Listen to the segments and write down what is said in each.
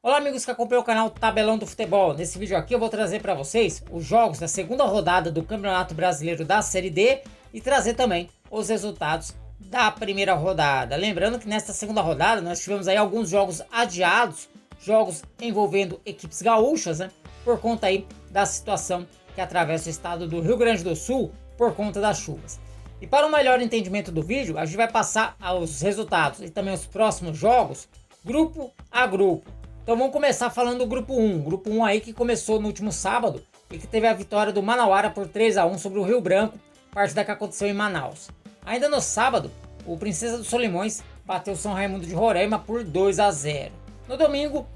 Olá amigos que acompanham o canal Tabelão do Futebol. Nesse vídeo aqui eu vou trazer para vocês os jogos da segunda rodada do Campeonato Brasileiro da Série D e trazer também os resultados da primeira rodada. Lembrando que nesta segunda rodada nós tivemos aí alguns jogos adiados, jogos envolvendo equipes gaúchas, né, por conta aí da situação que atravessa o estado do Rio Grande do Sul por conta das chuvas. E para um melhor entendimento do vídeo, a gente vai passar os resultados e também os próximos jogos, grupo a grupo. Então vamos começar falando do grupo 1. Grupo 1 aí que começou no último sábado e que teve a vitória do Manauara por 3-1 sobre o Rio Branco, partida que aconteceu em Manaus. Ainda no sábado, o Princesa dos Solimões bateu o São Raimundo de Roraima por 2-0. No domingo,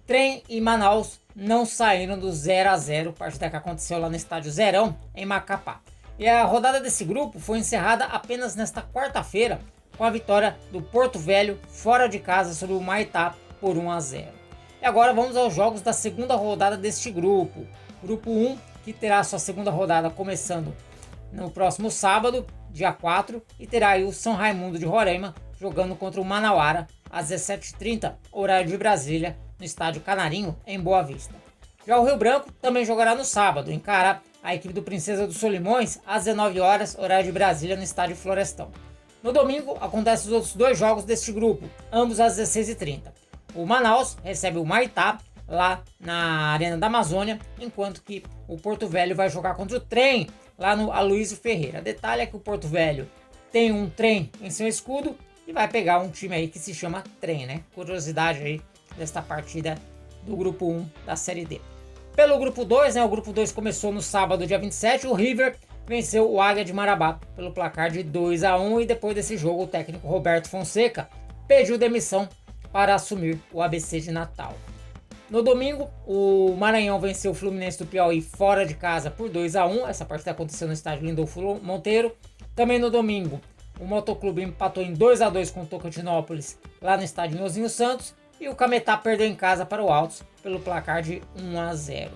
Trem e Manaus não saíram do 0-0, partida que aconteceu lá no estádio Zerão, em Macapá. E a rodada desse grupo foi encerrada apenas nesta quarta-feira com a vitória do Porto Velho fora de casa sobre o Maitá por 1-0. E agora vamos aos jogos da segunda rodada deste grupo. Grupo 1, que terá sua segunda rodada começando no próximo sábado, dia 4, e terá aí o São Raimundo de Roraima jogando contra o Manauara às 17h30, horário de Brasília, no estádio Canarinho, em Boa Vista. Já o Rio Branco também jogará no sábado, encara a equipe do Princesa dos Solimões às 19 horas, horário de Brasília, no estádio Florestão. No domingo, acontecem os outros dois jogos deste grupo, ambos às 16h30. O Manaus recebe o Maitá lá na Arena da Amazônia, enquanto que o Porto Velho vai jogar contra o Trem lá no Aloysio Ferreira. Detalhe é que o Porto Velho tem um trem em seu escudo e vai pegar um time aí que se chama Trem, né? Curiosidade aí desta partida do grupo 1 da Série D. Pelo grupo 2, né? O grupo 2 começou no sábado, dia 27, o River venceu o Águia de Marabá pelo placar de 2-1 e depois desse jogo o técnico Roberto Fonseca pediu demissão para assumir o ABC de Natal. No domingo, o Maranhão venceu o Fluminense do Piauí fora de casa por 2-1. Essa partida aconteceu no estádio Lindolfo Monteiro. Também no domingo, o Motoclube empatou em 2-2 com o Tocantinópolis lá no estádio Nhozinho Santos. E o Cametá perdeu em casa para o Altos pelo placar de 1-0.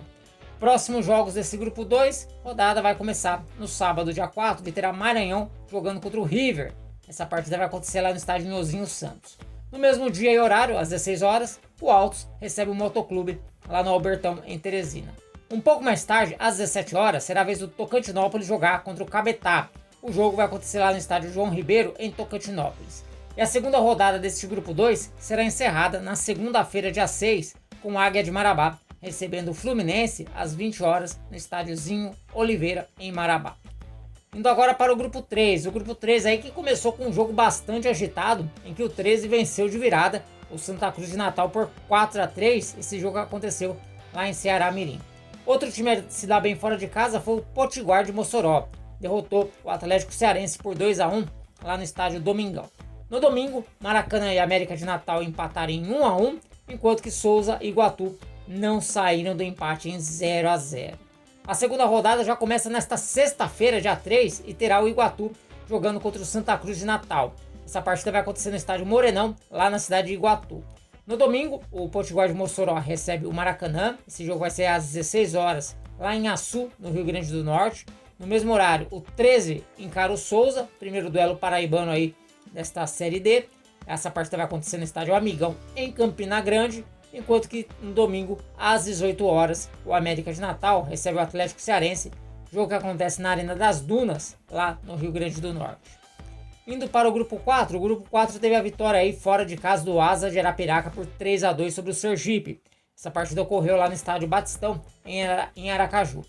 Próximos jogos desse grupo 2, rodada vai começar no sábado, dia 4, e terá Maranhão jogando contra o River. Essa partida vai acontecer lá no estádio Nhozinho Santos. No mesmo dia e horário, às 16 horas, o Altos recebe o Motoclube lá no Albertão, em Teresina. Um pouco mais tarde, às 17 horas, será a vez do Tocantinópolis jogar contra o Cametá. O jogo vai acontecer lá no estádio João Ribeiro, em Tocantinópolis. E a segunda rodada deste grupo 2 será encerrada na segunda-feira, dia 6, com o Águia de Marabá, recebendo o Fluminense às 20 horas no estádiozinho Oliveira, em Marabá. Indo agora para o grupo 3. O grupo 3 aí que começou com um jogo bastante agitado, em que o 13 venceu de virada o Santa Cruz de Natal por 4-3. Esse jogo aconteceu lá em Ceará Mirim. Outro time a se dar bem fora de casa foi o Potiguar de Mossoró. Derrotou o Atlético Cearense por 2-1 lá no estádio Domingão. No domingo, Maracanã e América de Natal empataram em 1-1, enquanto que Souza e Iguatu não saíram do empate em 0-0. A segunda rodada já começa nesta sexta-feira, dia 3, e terá o Iguatu jogando contra o Santa Cruz de Natal. Essa partida vai acontecer no estádio Morenão, lá na cidade de Iguatu. No domingo, o Potiguar de Mossoró recebe o Maracanã. Esse jogo vai ser às 16 horas, lá em Açu, no Rio Grande do Norte. No mesmo horário, o 13 encara o Souza, primeiro duelo paraibano aí desta Série D. Essa partida vai acontecer no estádio Amigão, em Campina Grande. Enquanto que no domingo, às 18 horas, o América de Natal recebe o Atlético Cearense, jogo que acontece na Arena das Dunas, lá no Rio Grande do Norte. Indo para o grupo 4 teve a vitória aí fora de casa do Asa de Arapiraca por 3-2 sobre o Sergipe. Essa partida ocorreu lá no estádio Batistão, em Aracaju.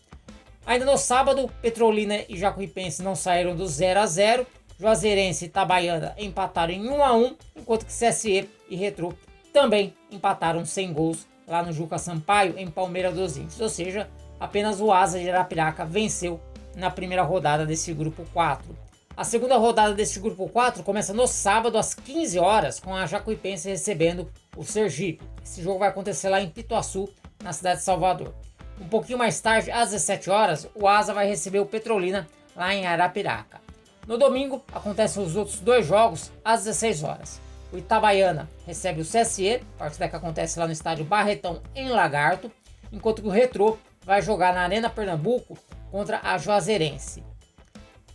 Ainda no sábado, Petrolina e Jacuipense não saíram do 0-0, Juazeirense e Itabaiana empataram em 1-1, enquanto que CSE e Retrô também empataram sem gols lá no Juca Sampaio, em Palmeira dos Índios. Ou seja, apenas o Asa de Arapiraca venceu na primeira rodada desse grupo 4. A segunda rodada desse grupo 4 começa no sábado às 15 horas, com a Jacuipense recebendo o Sergipe. Esse jogo vai acontecer lá em Pituaçu, na cidade de Salvador. Um pouquinho mais tarde, às 17 horas, o Asa vai receber o Petrolina lá em Arapiraca. No domingo, acontecem os outros dois jogos às 16 horas. O Itabaiana recebe o CSE, partida que acontece lá no estádio Barretão, em Lagarto, enquanto que o Retrô vai jogar na Arena Pernambuco contra a Juazeirense.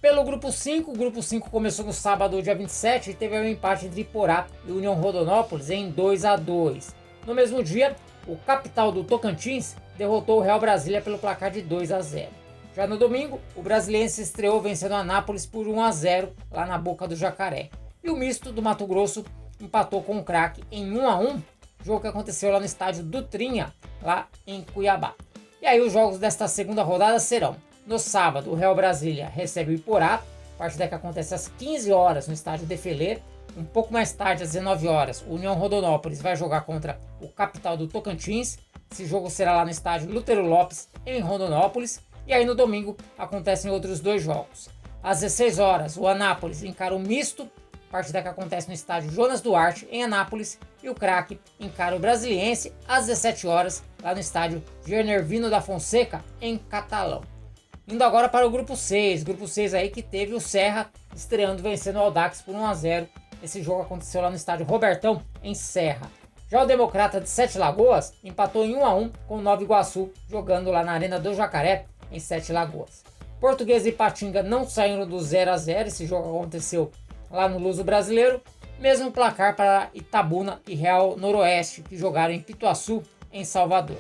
Pelo grupo 5, o grupo 5 começou no sábado, dia 27, e teve um empate entre Iporá e União Rondonópolis em 2-2. No mesmo dia, o capital do Tocantins derrotou o Real Brasília pelo placar de 2-0. Já no domingo, o Brasiliense estreou vencendo o Anápolis por 1-0 lá na Boca do Jacaré. E o Misto do Mato Grosso empatou com o Craque em 1-1, jogo que aconteceu lá no estádio Dutrinha, lá em Cuiabá. E aí os jogos desta segunda rodada serão: no sábado, o Real Brasília recebe o Iporá, partida que acontece às 15 horas no estádio Defelê. Um pouco mais tarde, às 19 horas, o União Rondonópolis vai jogar contra o capital do Tocantins. Esse jogo será lá no estádio Lutero Lopes, em Rondonópolis. E aí no domingo acontecem outros dois jogos. Às 16 horas, o Anápolis encara o Misto, partida que acontece no estádio Jonas Duarte, em Anápolis. E o Craque encara o Brasiliense às 17 horas, lá no estádio Genervino da Fonseca, em Catalão. Indo agora para o grupo 6. Grupo 6 aí que teve o Serra estreando, vencendo o Audax por 1-0. Esse jogo aconteceu lá no estádio Robertão, em Serra. Já o Democrata de Sete Lagoas empatou em 1-1 com o Nova Iguaçu, jogando lá na Arena do Jacaré, em Sete Lagoas. Portuguesa e Ipatinga não saíram do 0-0. Esse jogo aconteceu lá no Luso Brasileiro. Mesmo placar para Itabuna e Real Noroeste, que jogaram em Pituaçu, em Salvador.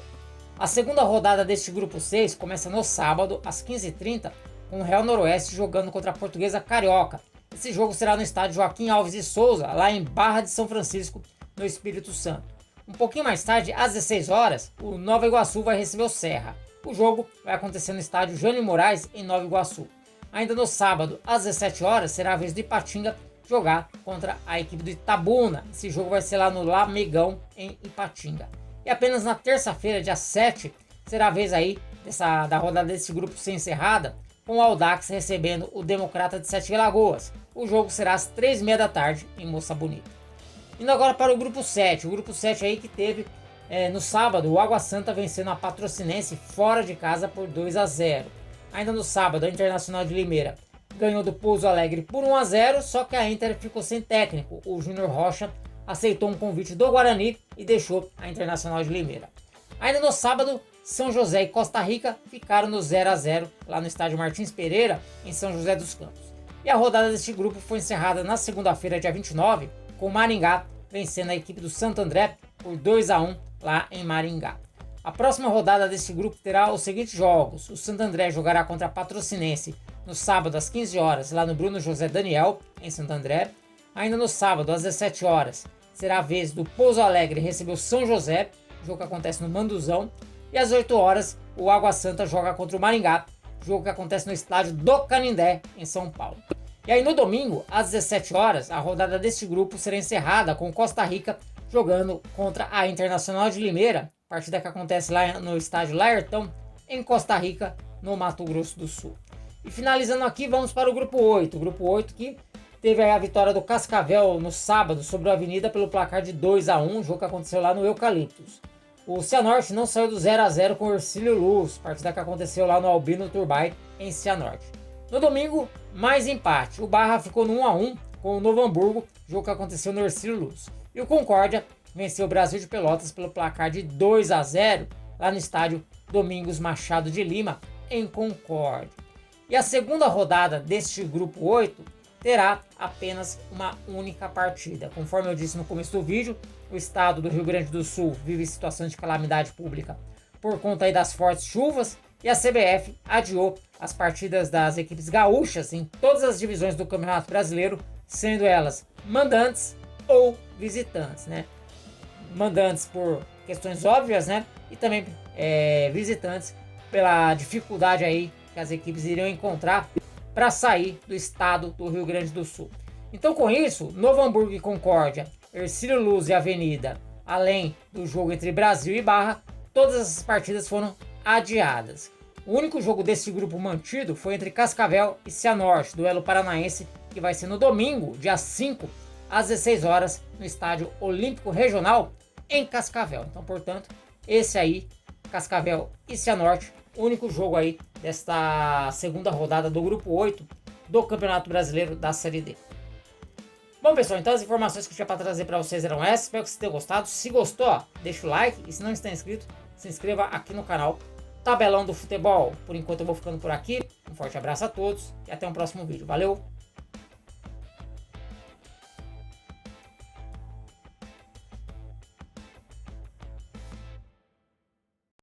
A segunda rodada deste grupo 6 começa no sábado, às 15h30, com o Real Noroeste jogando contra a Portuguesa Carioca. Esse jogo será no estádio Joaquim Alves de Souza, lá em Barra de São Francisco, no Espírito Santo. Um pouquinho mais tarde, às 16 horas, o Nova Iguaçu vai receber o Serra. O jogo vai acontecer no estádio Jânio Moraes, em Nova Iguaçu. Ainda no sábado, às 17 horas, será a vez do Ipatinga jogar contra a equipe do Itabuna. Esse jogo vai ser lá no Lamegão, em Ipatinga. E apenas na terça-feira, dia 7, será a vez aí da rodada desse grupo ser encerrada, com o Audax recebendo o Democrata de Sete Lagoas. O jogo será às 3h30 da tarde, em Moça Bonita. Indo agora para o grupo 7. O grupo 7 aí que teve no sábado o Água Santa vencendo a Patrocinense fora de casa por 2-0. Ainda no sábado, a Internacional de Limeira ganhou do Pouso Alegre por 1-0, só que a Inter ficou sem técnico. O Júnior Rocha aceitou um convite do Guarani e deixou a Internacional de Limeira. Ainda no sábado, São José e Costa Rica ficaram no 0-0 lá no estádio Martins Pereira, em São José dos Campos. E a rodada deste grupo foi encerrada na segunda-feira, dia 29, com o Maringá vencendo a equipe do Santo André por 2-1 lá em Maringá. A próxima rodada deste grupo terá os seguintes jogos: o Santo André jogará contra a Patrocinense no sábado às 15 horas lá no Bruno José Daniel, em Santo André. Ainda no sábado às 17 horas será a vez do Pouso Alegre receber o São José, jogo que acontece no Manduzão. E às 8 horas o Água Santa joga contra o Maringá, jogo que acontece no estádio do Canindé, em São Paulo. E aí no domingo, às 17 horas, a rodada deste grupo será encerrada com Costa Rica jogando contra a Internacional de Limeira, partida que acontece lá no estádio Laertão, em Costa Rica, no Mato Grosso do Sul. E finalizando aqui, vamos para o grupo 8. O grupo 8 que teve a vitória do Cascavel no sábado sobre a Avenida pelo placar de 2-1, jogo que aconteceu lá no Eucaliptus. O Cianorte não saiu do 0-0 com o Ercílio Luz, partida que aconteceu lá no Albino Turbay, em Cianorte. No domingo, mais empate. O Barra ficou no 1-1 com o Novo Hamburgo, jogo que aconteceu no Ercílio Luz. E o Concórdia venceu o Brasil de Pelotas pelo placar de 2-0 lá no estádio Domingos Machado de Lima, em Concórdia. E a segunda rodada deste grupo 8 terá apenas uma única partida. Conforme eu disse no começo do vídeo, o estado do Rio Grande do Sul vive situação de calamidade pública por conta aí das fortes chuvas, e a CBF adiou as partidas das equipes gaúchas em todas as divisões do Campeonato Brasileiro, sendo elas mandantes ou visitantes, né? Mandantes por questões óbvias, né? E também visitantes pela dificuldade aí que as equipes iriam encontrar para sair do estado do Rio Grande do Sul. Então, com isso, Novo Hamburgo e Concórdia, Ercílio Luz e Avenida, além do jogo entre Brasil e Barra, todas essas partidas foram adiadas. O único jogo desse grupo mantido foi entre Cascavel e Cianorte, duelo paranaense, que vai ser no domingo, dia 5, às 16 horas, no estádio Olímpico Regional, em Cascavel. Então, portanto, esse aí, Cascavel e Cianorte, único jogo aí desta segunda rodada do grupo 8 do Campeonato Brasileiro da Série D. Bom, pessoal, então as informações que eu tinha para trazer para vocês eram essas. Espero que vocês tenham gostado. Se gostou, ó, deixa o like, e se não está inscrito, se inscreva aqui no canal Tabelão do Futebol. Por enquanto eu vou ficando por aqui. Um forte abraço a todos e até um próximo vídeo. Valeu!